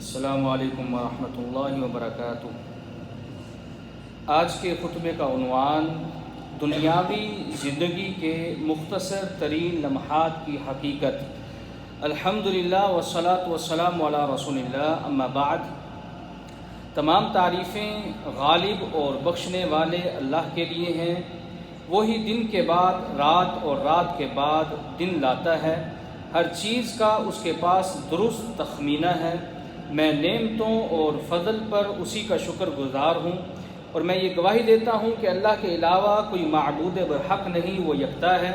السلام علیکم ورحمۃ اللہ وبرکاتہ۔ آج کے خطبے کا عنوان دنیاوی زندگی کے مختصر ترین لمحات کی حقیقت۔ الحمدللہ والصلاۃ والسلام علی رسول اللہ، اما بعد۔ تمام تعریفیں غالب اور بخشنے والے اللہ کے لیے ہیں۔ وہی دن کے بعد رات اور رات کے بعد دن لاتا ہے۔ ہر چیز کا اس کے پاس درست تخمینہ ہے۔ میں نعمتوں اور فضل پر اسی کا شکر گزار ہوں، اور میں یہ گواہی دیتا ہوں کہ اللہ کے علاوہ کوئی معبود برحق نہیں، وہ یکتا ہے،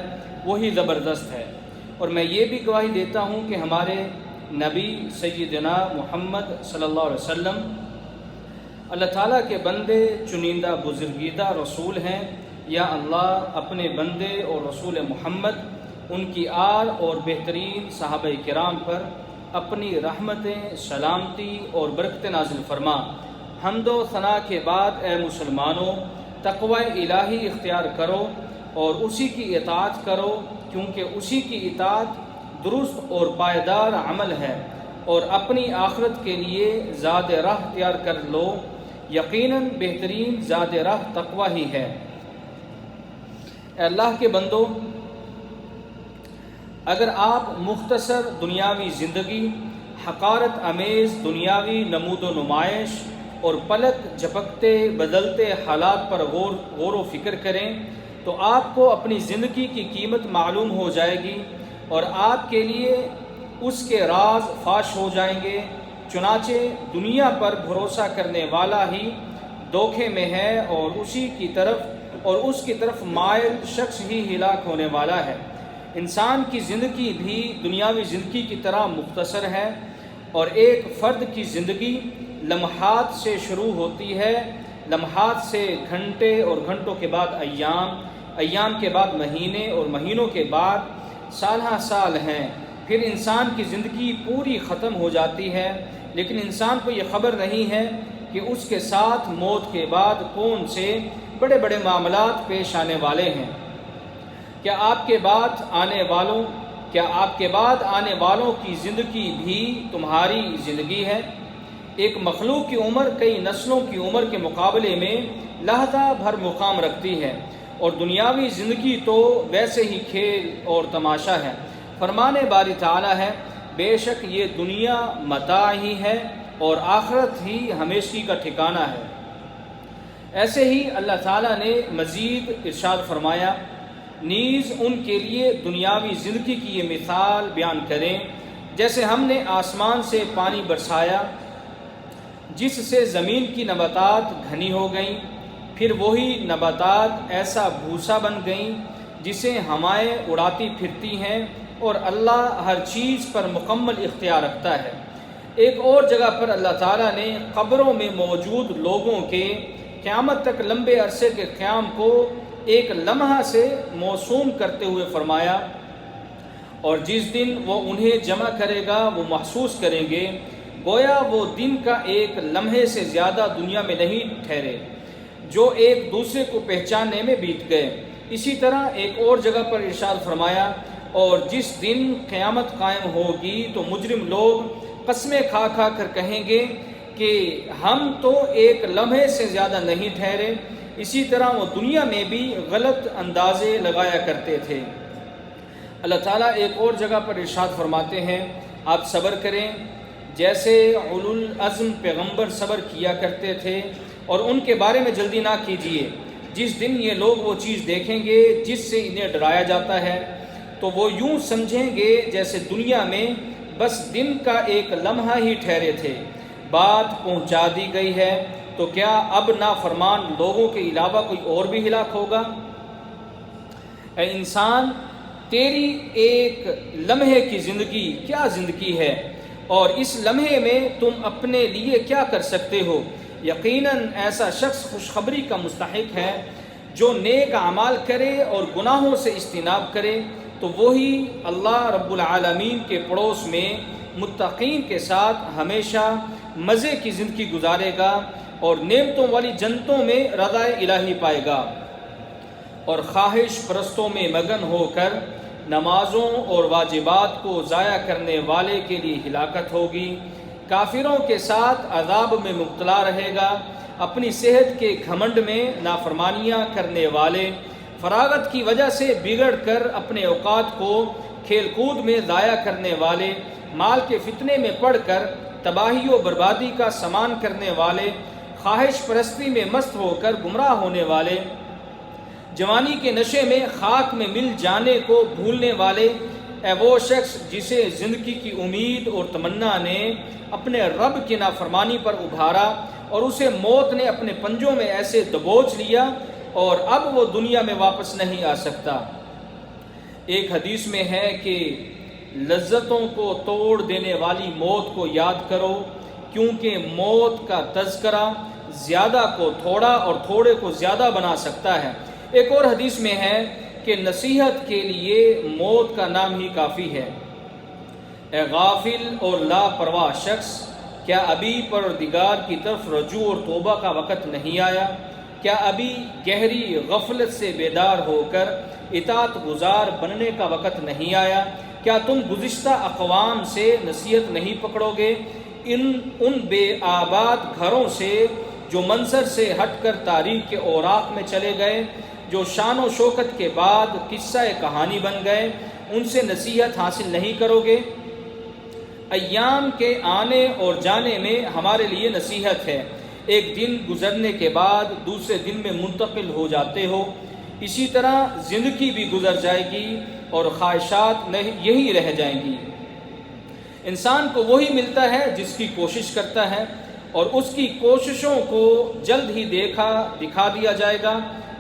وہی زبردست ہے۔ اور میں یہ بھی گواہی دیتا ہوں کہ ہمارے نبی سیدنا محمد صلی اللہ علیہ وسلم اللہ تعالیٰ کے بندے چنندہ بزرگیدہ رسول ہیں۔ یا اللہ اپنے بندے اور رسول محمد، ان کی آل اور بہترین صحابہ کرام پر اپنی رحمتیں، سلامتی اور برکت نازل فرما۔ حمد و ثنا کے بعد اے مسلمانوں، تقوی الہی اختیار کرو اور اسی کی اطاعت کرو، کیونکہ اسی کی اطاعت درست اور پائیدار عمل ہے، اور اپنی آخرت کے لیے زاد راہ تیار کر لو۔ یقیناً بہترین زاد راہ تقوی ہی ہے۔ اے اللہ کے بندو، اگر آپ مختصر دنیاوی زندگی، حقارت امیز دنیاوی نمود و نمائش اور پلک جھپکتے بدلتے حالات پر غور و فکر کریں تو آپ کو اپنی زندگی کی قیمت معلوم ہو جائے گی، اور آپ کے لیے اس کے راز فاش ہو جائیں گے۔ چنانچہ دنیا پر بھروسہ کرنے والا ہی دھوکے میں ہے، اور اس کی طرف مائل شخص ہی ہلاک ہونے والا ہے۔ انسان کی زندگی بھی دنیاوی زندگی کی طرح مختصر ہے، اور ایک فرد کی زندگی لمحات سے شروع ہوتی ہے، لمحات سے گھنٹے، اور گھنٹوں کے بعد ایام، ایام کے بعد مہینے، اور مہینوں کے بعد سالہ سال ہیں۔ پھر انسان کی زندگی پوری ختم ہو جاتی ہے، لیکن انسان کو یہ خبر نہیں ہے کہ اس کے ساتھ موت کے بعد کون سے بڑے بڑے معاملات پیش آنے والے ہیں۔ کیا آپ کے بعد آنے والوں کی زندگی بھی تمہاری زندگی ہے؟ ایک مخلوق کی عمر کئی نسلوں کی عمر کے مقابلے میں لحظہ بھر مقام رکھتی ہے، اور دنیاوی زندگی تو ویسے ہی کھیل اور تماشا ہے۔ فرمان باری تعالیٰ ہے، بے شک یہ دنیا متاع ہی ہے، اور آخرت ہی ہمیشگی کا ٹھکانہ ہے۔ ایسے ہی اللہ تعالیٰ نے مزید ارشاد فرمایا، نیز ان کے لیے دنیاوی زندگی کی یہ مثال بیان کریں، جیسے ہم نے آسمان سے پانی برسایا، جس سے زمین کی نباتات گھنی ہو گئیں، پھر وہی نباتات ایسا بھوسا بن گئیں جسے ہوائیں اڑاتی پھرتی ہیں، اور اللہ ہر چیز پر مکمل اختیار رکھتا ہے۔ ایک اور جگہ پر اللہ تعالیٰ نے قبروں میں موجود لوگوں کے قیامت تک لمبے عرصے کے قیام کو ایک لمحہ سے موسوم کرتے ہوئے فرمایا، اور جس دن وہ انہیں جمع کرے گا وہ محسوس کریں گے گویا وہ دن کا ایک لمحے سے زیادہ دنیا میں نہیں ٹھہرے، جو ایک دوسرے کو پہچاننے میں بیت گئے۔ اسی طرح ایک اور جگہ پر ارشاد فرمایا، اور جس دن قیامت قائم ہوگی تو مجرم لوگ قسمیں کھا کھا کر کہیں گے کہ ہم تو ایک لمحے سے زیادہ نہیں ٹھہرے۔ اسی طرح وہ دنیا میں بھی غلط اندازے لگایا کرتے تھے۔ اللہ تعالیٰ ایک اور جگہ پر ارشاد فرماتے ہیں، آپ صبر کریں جیسے اولو العزم پیغمبر صبر کیا کرتے تھے، اور ان کے بارے میں جلدی نہ کیجیے۔ جس دن یہ لوگ وہ چیز دیکھیں گے جس سے انہیں ڈرایا جاتا ہے، تو وہ یوں سمجھیں گے جیسے دنیا میں بس دن کا ایک لمحہ ہی ٹھہرے تھے۔ بات پہنچا دی گئی ہے، تو کیا اب نافرمان لوگوں کے علاوہ کوئی اور بھی ہلاک ہوگا؟ اے انسان، تیری ایک لمحے کی زندگی کیا زندگی ہے، اور اس لمحے میں تم اپنے لیے کیا کر سکتے ہو؟ یقیناً ایسا شخص خوشخبری کا مستحق ہے جو نیک اعمال کرے اور گناہوں سے اجتناب کرے، تو وہی اللہ رب العالمین کے پڑوس میں متقین کے ساتھ ہمیشہ مزے کی زندگی گزارے گا، اور نعمتوں والی جنتوں میں رضا الہی پائے گا۔ اور خواہش پرستوں میں مگن ہو کر نمازوں اور واجبات کو ضائع کرنے والے کے لیے ہلاکت ہوگی۔ کافروں کے ساتھ عذاب میں مبتلا رہے گا، اپنی صحت کے گھمنڈ میں نافرمانیاں کرنے والے، فراغت کی وجہ سے بگڑ کر اپنے اوقات کو کھیل کود میں ضائع کرنے والے، مال کے فتنے میں پڑ کر تباہی و بربادی کا سامان کرنے والے، خواہش پرستی میں مست ہو کر گمراہ ہونے والے، جوانی کے نشے میں خاک میں مل جانے کو بھولنے والے، اے وہ شخص جسے زندگی کی امید اور تمنا نے اپنے رب کی نافرمانی پر ابھارا اور اسے موت نے اپنے پنجوں میں ایسے دبوچ لیا اور اب وہ دنیا میں واپس نہیں آ سکتا۔ ایک حدیث میں ہے کہ لذتوں کو توڑ دینے والی موت کو یاد کرو، کیونکہ موت کا تذکرہ زیادہ کو تھوڑا اور تھوڑے کو زیادہ بنا سکتا ہے۔ ایک اور حدیث میں ہے کہ نصیحت کے لیے موت کا نام ہی کافی ہے۔ اے غافل اور لاپرواہ شخص، کیا ابھی پروردگار کی طرف رجوع اور توبہ کا وقت نہیں آیا؟ کیا ابھی گہری غفلت سے بیدار ہو کر اطاعت گزار بننے کا وقت نہیں آیا؟ کیا تم گزشتہ اقوام سے نصیحت نہیں پکڑو گے، ان بے آباد گھروں سے جو منظر سے ہٹ کر تاریخ کے اوراق میں چلے گئے، جو شان و شوکت کے بعد قصہ کہانی بن گئے، ان سے نصیحت حاصل نہیں کرو گے؟ ایام کے آنے اور جانے میں ہمارے لیے نصیحت ہے، ایک دن گزرنے کے بعد دوسرے دن میں منتقل ہو جاتے ہو، اسی طرح زندگی بھی گزر جائے گی اور خواہشات یہی رہ جائیں گی۔ انسان کو وہی ملتا ہے جس کی کوشش کرتا ہے، اور اس کی کوششوں کو جلد ہی دکھا دیا جائے گا،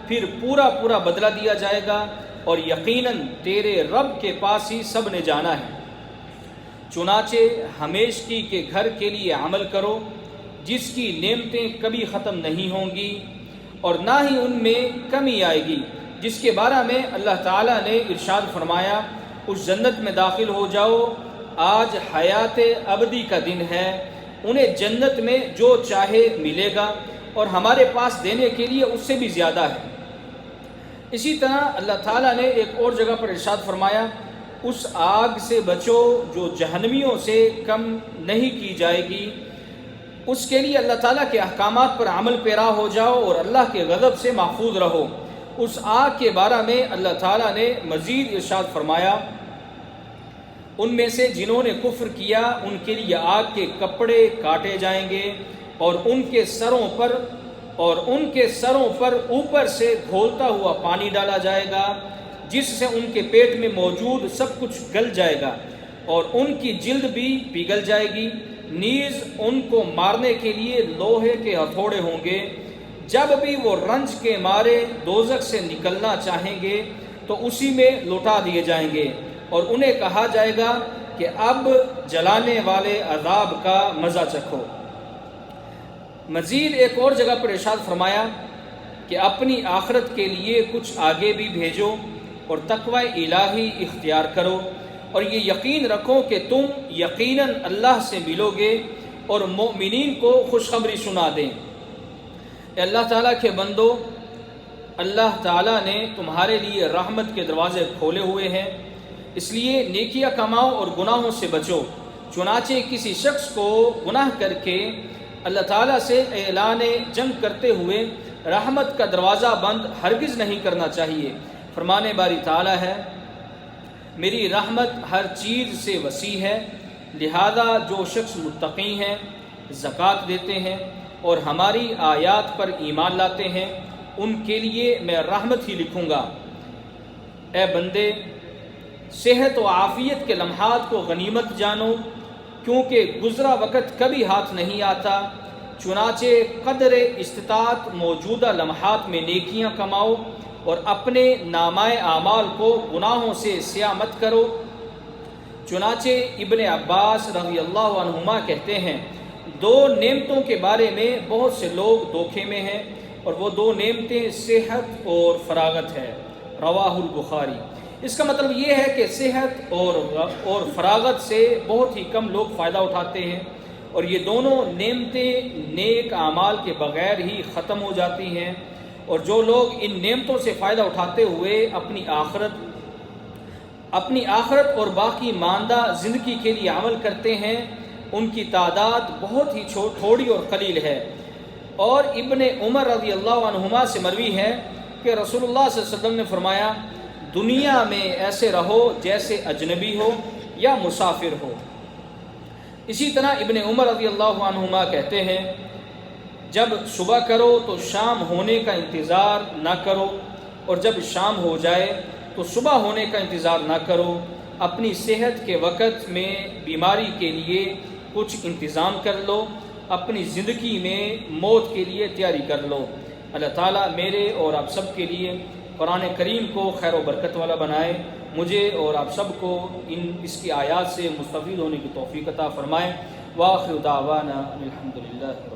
پھر پورا بدلہ دیا جائے گا، اور یقیناً تیرے رب کے پاس ہی سب نے جانا ہے۔ چنانچہ ہمیشگی کے گھر کے لیے عمل کرو، جس کی نعمتیں کبھی ختم نہیں ہوں گی اور نہ ہی ان میں کمی آئے گی، جس کے بارے میں اللہ تعالیٰ نے ارشاد فرمایا، اس جنت میں داخل ہو جاؤ، آج حیات ابدی کا دن ہے، انہیں جنت میں جو چاہے ملے گا اور ہمارے پاس دینے کے لیے اس سے بھی زیادہ ہے۔ اسی طرح اللہ تعالیٰ نے ایک اور جگہ پر ارشاد فرمایا، اس آگ سے بچو جو جہنمیوں سے کم نہیں کی جائے گی، اس کے لیے اللہ تعالیٰ کے احکامات پر عمل پیرا ہو جاؤ اور اللہ کے غضب سے محفوظ رہو۔ اس آگ کے بارے میں اللہ تعالیٰ نے مزید ارشاد فرمایا، ان میں سے جنہوں نے کفر کیا ان کے لیے آگ کے کپڑے کاٹے جائیں گے اور ان کے سروں پر اوپر سے گھولتا ہوا پانی ڈالا جائے گا، جس سے ان کے پیٹ میں موجود سب کچھ گل جائے گا اور ان کی جلد بھی پگھل جائے گی، نیز ان کو مارنے کے لیے لوہے کے ہتھوڑے ہوں گے۔ جب بھی وہ رنج کے مارے دوزخ سے نکلنا چاہیں گے تو اسی میں لوٹا دیے جائیں گے اور انہیں کہا جائے گا کہ اب جلانے والے عذاب کا مزہ چکھو۔ مزید ایک اور جگہ پر ارشاد فرمایا کہ اپنی آخرت کے لیے کچھ آگے بھی بھیجو اور تقوی الہی اختیار کرو، اور یہ یقین رکھو کہ تم یقیناً اللہ سے ملو گے اور مومنین کو خوشخبری سنا دیں۔ اے اللہ تعالیٰ کے بندو، اللہ تعالیٰ نے تمہارے لیے رحمت کے دروازے کھولے ہوئے ہیں، اس لیے نیکیاں کماؤ اور گناہوں سے بچو۔ چنانچہ کسی شخص کو گناہ کر کے اللہ تعالیٰ سے اعلان جنگ کرتے ہوئے رحمت کا دروازہ بند ہرگز نہیں کرنا چاہیے۔ فرمانے باری تعالیٰ ہے، میری رحمت ہر چیز سے وسیع ہے، لہذا جو شخص متقی ہیں، زکوٰۃ دیتے ہیں اور ہماری آیات پر ایمان لاتے ہیں، ان کے لیے میں رحمت ہی لکھوں گا۔ اے بندے، صحت و عافیت کے لمحات کو غنیمت جانو، کیونکہ گزرا وقت کبھی ہاتھ نہیں آتا، چنانچہ قدر استطاعت موجودہ لمحات میں نیکیاں کماؤ اور اپنے نامۂ اعمال کو گناہوں سے سیاہ مت کرو۔ چنانچہ ابن عباس رضی اللہ عنہما کہتے ہیں، دو نعمتوں کے بارے میں بہت سے لوگ دھوکے میں ہیں، اور وہ دو نعمتیں صحت اور فراغت ہے، رواہ البخاری۔ اس کا مطلب یہ ہے کہ صحت اور فراغت سے بہت ہی کم لوگ فائدہ اٹھاتے ہیں، اور یہ دونوں نعمتیں نیک اعمال کے بغیر ہی ختم ہو جاتی ہیں، اور جو لوگ ان نعمتوں سے فائدہ اٹھاتے ہوئے اپنی آخرت اور باقی ماندہ زندگی کے لیے عمل کرتے ہیں، ان کی تعداد بہت ہی تھوڑی اور قلیل ہے۔ اور ابن عمر رضی اللہ عنہما سے مروی ہے کہ رسول اللہ صلی اللہ علیہ وسلم نے فرمایا دنیا میں ایسے رہو جیسے اجنبی ہو یا مسافر ہو۔ اسی طرح ابن عمر رضی اللہ عنہما کہتے ہیں جب صبح کرو تو شام ہونے کا انتظار نہ کرو، اور جب شام ہو جائے تو صبح ہونے کا انتظار نہ کرو، اپنی صحت کے وقت میں بیماری کے لیے کچھ انتظام کر لو، اپنی زندگی میں موت کے لیے تیاری کر لو۔ اللہ تعالیٰ میرے اور آپ سب کے لیے قرآن کریم کو خیر و برکت والا بنائے، مجھے اور آپ سب کو اس کی آیات سے مستفید ہونے کی توفیق عطا فرمائے۔ وآخر دعوانا الحمدللہ۔